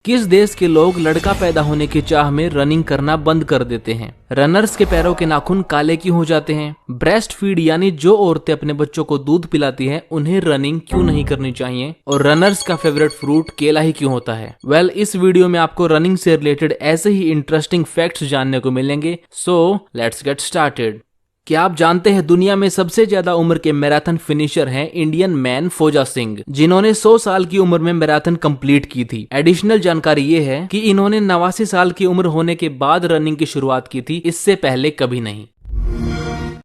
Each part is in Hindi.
किस देश के लोग लड़का पैदा होने की चाह में रनिंग करना बंद कर देते हैं? रनर्स के पैरों के नाखून काले क्यों हो जाते हैं? ब्रेस्ट फीड यानी जो औरतें अपने बच्चों को दूध पिलाती हैं उन्हें रनिंग क्यों नहीं करनी चाहिए? और रनर्स का फेवरेट फ्रूट केला ही क्यों होता है? इस वीडियो में आपको रनिंग से रिलेटेड ऐसे ही इंटरेस्टिंग फैक्ट्स जानने को मिलेंगे। So let's get started. क्या आप जानते हैं दुनिया में सबसे ज्यादा उम्र के मैराथन फिनिशर हैं इंडियन मैन फोजा सिंह, जिन्होंने 100 साल की उम्र में मैराथन कंप्लीट की थी। एडिशनल जानकारी ये है कि इन्होंने 89 साल की उम्र होने के बाद रनिंग की शुरुआत की थी, इससे पहले कभी नहीं।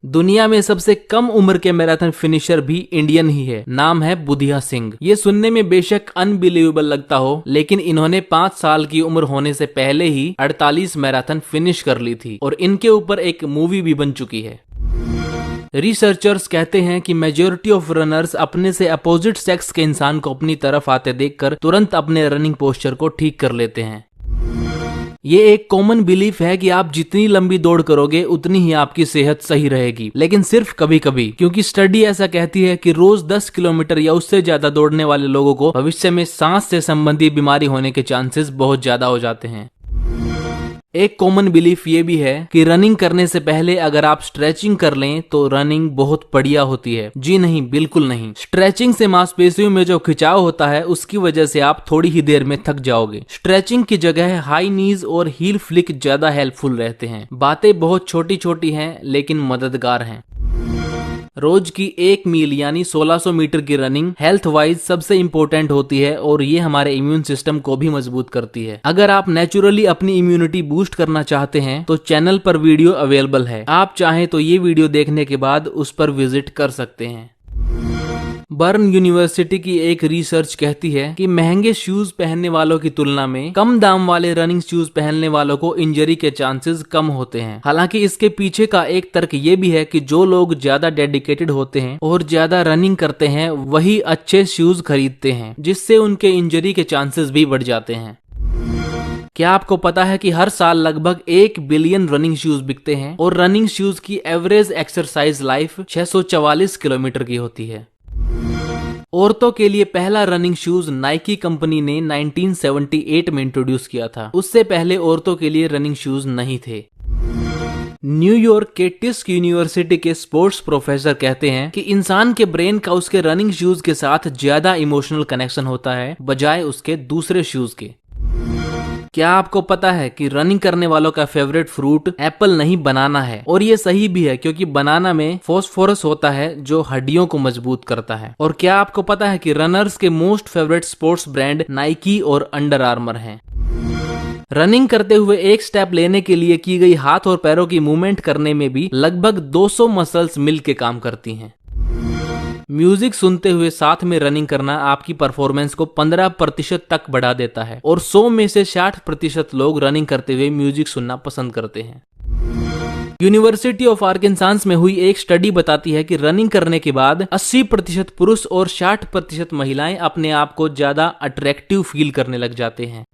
दुनिया में सबसे कम उम्र के मैराथन फिनिशर भी इंडियन ही है, नाम है बुधिया सिंह। ये सुनने में बेशक अनबिलीवेबल लगता हो, लेकिन इन्होंने 5 साल की उम्र होने से पहले ही 48 मैराथन फिनिश कर ली थी और इनके ऊपर एक मूवी भी बन चुकी है। रिसर्चर्स कहते हैं कि मेजॉरिटी ऑफ रनर्स अपने से अपोजिट सेक्स के इंसान को अपनी तरफ आते देखकर तुरंत अपने रनिंग पोस्चर को ठीक कर लेते हैं। ये एक कॉमन बिलीफ है कि आप जितनी लंबी दौड़ करोगे उतनी ही आपकी सेहत सही रहेगी, लेकिन सिर्फ कभी कभी, क्योंकि स्टडी ऐसा कहती है कि रोज 10 किलोमीटर या उससे ज्यादा दौड़ने वाले लोगों को भविष्य में सांस से संबंधी बीमारी होने के चांसेस बहुत ज्यादा हो जाते हैं। एक कॉमन बिलीफ ये भी है कि रनिंग करने से पहले अगर आप स्ट्रेचिंग कर लें तो रनिंग बहुत बढ़िया होती है। जी नहीं, बिल्कुल नहीं। स्ट्रेचिंग से मांसपेशियों में जो खिंचाव होता है उसकी वजह से आप थोड़ी ही देर में थक जाओगे। स्ट्रेचिंग की जगह हाई नीज और हील फ्लिक ज्यादा हेल्पफुल रहते हैं। बातें बहुत छोटी छोटी हैं लेकिन मददगार हैं। रोज की 1 मील यानी 1600 मीटर की रनिंग हेल्थ वाइज सबसे इंपॉर्टेंट होती है और ये हमारे इम्यून सिस्टम को भी मजबूत करती है। अगर आप नेचुरली अपनी इम्यूनिटी बूस्ट करना चाहते हैं तो चैनल पर वीडियो अवेलेबल है, आप चाहें तो ये वीडियो देखने के बाद उस पर विजिट कर सकते हैं। बर्न यूनिवर्सिटी की एक रिसर्च कहती है कि महंगे शूज पहनने वालों की तुलना में कम दाम वाले रनिंग शूज पहनने वालों को इंजरी के चांसेस कम होते हैं। हालांकि इसके पीछे का एक तर्क ये भी है कि जो लोग ज्यादा डेडिकेटेड होते हैं और ज्यादा रनिंग करते हैं वही अच्छे शूज खरीदते हैं, जिससे उनके इंजरी के चांसेस भी बढ़ जाते हैं। क्या आपको पता है कि हर साल लगभग 1 बिलियन रनिंग शूज बिकते हैं और रनिंग शूज की एवरेज एक्सरसाइज लाइफ 644 किलोमीटर की होती है। औरतों के लिए पहला रनिंग शूज नाइकी कंपनी ने 1978 में इंट्रोड्यूस किया था। उससे पहले औरतों के लिए रनिंग शूज नहीं थे। न्यूयॉर्क के टिस्क यूनिवर्सिटी के स्पोर्ट्स प्रोफेसर कहते हैं कि इंसान के ब्रेन का उसके रनिंग शूज के साथ ज्यादा इमोशनल कनेक्शन होता है बजाय उसके दूसरे शूज के। क्या आपको पता है कि रनिंग करने वालों का फेवरेट फ्रूट एप्पल नहीं बनाना है? और ये सही भी है क्योंकि बनाना में फास्फोरस होता है जो हड्डियों को मजबूत करता है। और क्या आपको पता है कि रनर्स के most favourite sports brand Nike और अंडर आर्मर हैं? रनिंग करते हुए एक स्टेप लेने के लिए की गई हाथ और पैरों की मूवमेंट करने में भी लगभग 200 मसल्स मिलकर काम करती हैं। म्यूजिक सुनते हुए साथ में रनिंग करना आपकी परफॉर्मेंस को 15% तक बढ़ा देता है और 100 में से 60% लोग रनिंग करते हुए म्यूजिक सुनना पसंद करते हैं। यूनिवर्सिटी ऑफ आर्कांसास में हुई एक स्टडी बताती है कि रनिंग करने के बाद 80% पुरुष और 60% महिलाएं अपने आप को ज्यादा अट्रैक्टिव फील करने लग जाते हैं।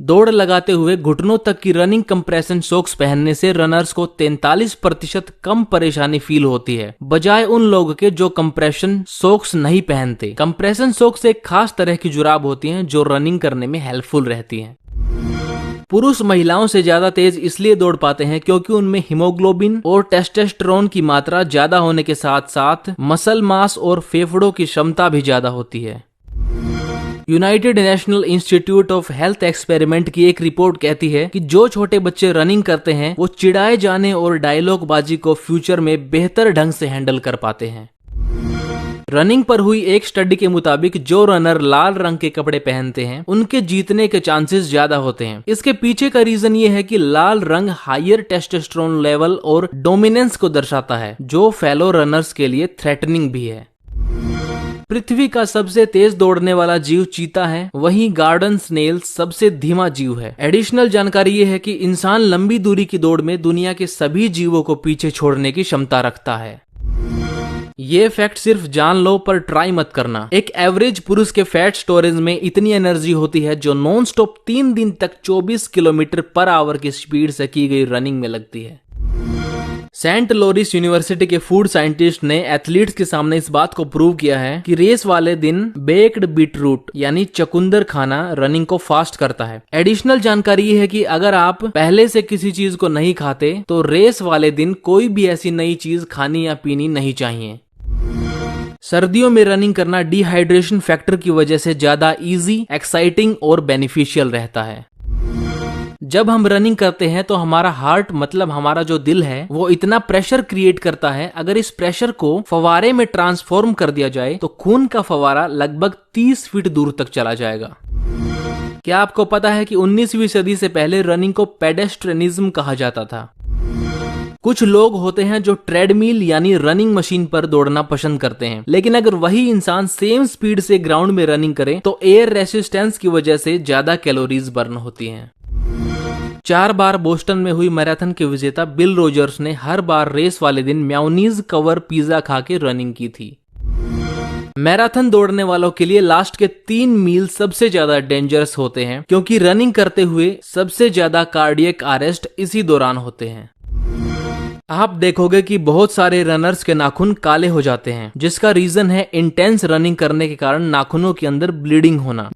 दौड़ लगाते हुए घुटनों तक की रनिंग कंप्रेशन सॉक्स पहनने से रनर्स को 43% कम परेशानी फील होती है बजाय उन लोगों के जो कंप्रेशन सॉक्स नहीं पहनते। कंप्रेशन सॉक्स एक खास तरह की जुराब होती हैं जो रनिंग करने में हेल्पफुल रहती हैं। पुरुष महिलाओं से ज्यादा तेज इसलिए दौड़ पाते हैं क्योंकि उनमें हीमोग्लोबिन और टेस्टोस्टेरोन की मात्रा ज्यादा होने के साथ साथ मसल मास और फेफड़ों की क्षमता भी ज्यादा होती है। United national institute of health experiment की एक रिपोर्ट कहती है कि जो छोटे बच्चे रनिंग करते हैं वो चिढ़ाए जाने और डायलॉग बाजी को फ्यूचर में बेहतर ढंग से हैंडल कर पाते हैं। रनिंग पर हुई एक स्टडी के मुताबिक जो रनर लाल रंग के कपड़े पहनते हैं उनके जीतने के चांसेस ज्यादा होते हैं। इसके पीछे का रीजन ये है कि लाल रंग हायर टेस्टोस्टेरोन लेवल और डोमिनेंस को दर्शाता है, जो फेलो रनर्स के लिए थ्रेटनिंग भी है। पृथ्वी का सबसे तेज दौड़ने वाला जीव चीता है, वहीं गार्डन स्नेल सबसे धीमा जीव है। एडिशनल जानकारी ये है कि इंसान लंबी दूरी की दौड़ में दुनिया के सभी जीवों को पीछे छोड़ने की क्षमता रखता है। ये फैक्ट सिर्फ जान लो पर ट्राई मत करना। एक एवरेज पुरुष के फैट स्टोरेज में इतनी एनर्जी होती है जो नॉन स्टॉप 3 दिन तक 24 किलोमीटर पर आवर की स्पीड से की गई रनिंग में लगती है। सेंट लॉरेंस यूनिवर्सिटी के फूड साइंटिस्ट ने एथलीट्स के सामने इस बात को प्रूव किया है कि रेस वाले दिन बेक्ड बीटरूट यानी चकुंदर खाना रनिंग को फास्ट करता है। एडिशनल जानकारी ये है कि अगर आप पहले से किसी चीज को नहीं खाते तो रेस वाले दिन कोई भी ऐसी नई चीज खानी या पीनी नहीं चाहिए। सर्दियों में रनिंग करना डिहाइड्रेशन फैक्टर की वजह से ज्यादा इजी, एक्साइटिंग और बेनिफिशियल रहता है। जब हम रनिंग करते हैं तो हमारा हार्ट मतलब हमारा जो दिल है वो इतना प्रेशर क्रिएट करता है, अगर इस प्रेशर को फवारे में ट्रांसफॉर्म कर दिया जाए तो खून का फवारा लगभग 30 फीट दूर तक चला जाएगा। क्या आपको पता है कि 19वीं सदी से पहले रनिंग को पेडेस्ट्रियनिज्म कहा जाता था। कुछ लोग होते हैं जो ट्रेडमिल यानी रनिंग मशीन पर दौड़ना पसंद करते हैं, लेकिन अगर वही इंसान सेम स्पीड से ग्राउंड में रनिंग करे तो एयर रेसिस्टेंस की वजह से ज्यादा कैलोरीज बर्न होती हैं। 4 बार बोस्टन में हुई मैराथन के विजेता बिल रोजर्स ने हर बार रेस वाले दिन मेयोनीज कवर पिज्जा खा के रनिंग की थी। मैराथन दौड़ने वालों के लिए लास्ट के 3 मील सबसे ज्यादा डेंजरस होते हैं, क्योंकि रनिंग करते हुए सबसे ज्यादा कार्डियक अरेस्ट इसी दौरान होते हैं। आप देखोगे कि बहुत सारे रनर्स के नाखून काले हो जाते हैं, जिसका रीजन है इंटेंस रनिंग करने के कारण नाखूनों के अंदर ब्लीडिंग होना।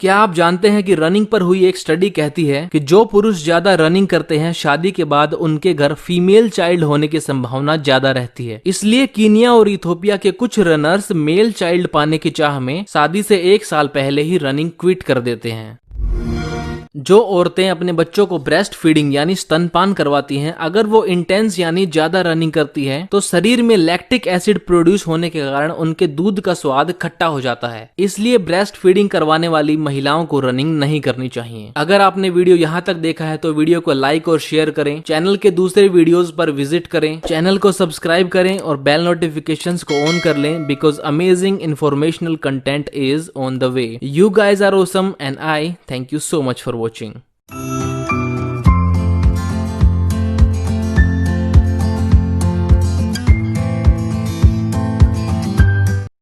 क्या आप जानते हैं कि रनिंग पर हुई एक स्टडी कहती है कि जो पुरुष ज्यादा रनिंग करते हैं शादी के बाद उनके घर फीमेल चाइल्ड होने की संभावना ज्यादा रहती है। इसलिए कीनिया और इथोपिया के कुछ रनर्स मेल चाइल्ड पाने की चाह में शादी से 1 साल पहले ही रनिंग क्विट कर देते हैं। जो औरतें अपने बच्चों को ब्रेस्ट फीडिंग यानी स्तनपान करवाती हैं, अगर वो इंटेंस यानी ज्यादा रनिंग करती है तो शरीर में लैक्टिक एसिड प्रोड्यूस होने के कारण उनके दूध का स्वाद खट्टा हो जाता है। इसलिए ब्रेस्ट फीडिंग करवाने वाली महिलाओं को रनिंग नहीं करनी चाहिए। अगर आपने वीडियो यहाँ तक देखा है तो वीडियो को लाइक और शेयर करें, चैनल के दूसरे वीडियोस पर विजिट करें, चैनल को सब्सक्राइब करें और बेल नोटिफिकेशंस को ऑन कर लें, because amazing informational content is on the way. You guys are awesome and I thank you so much for watching.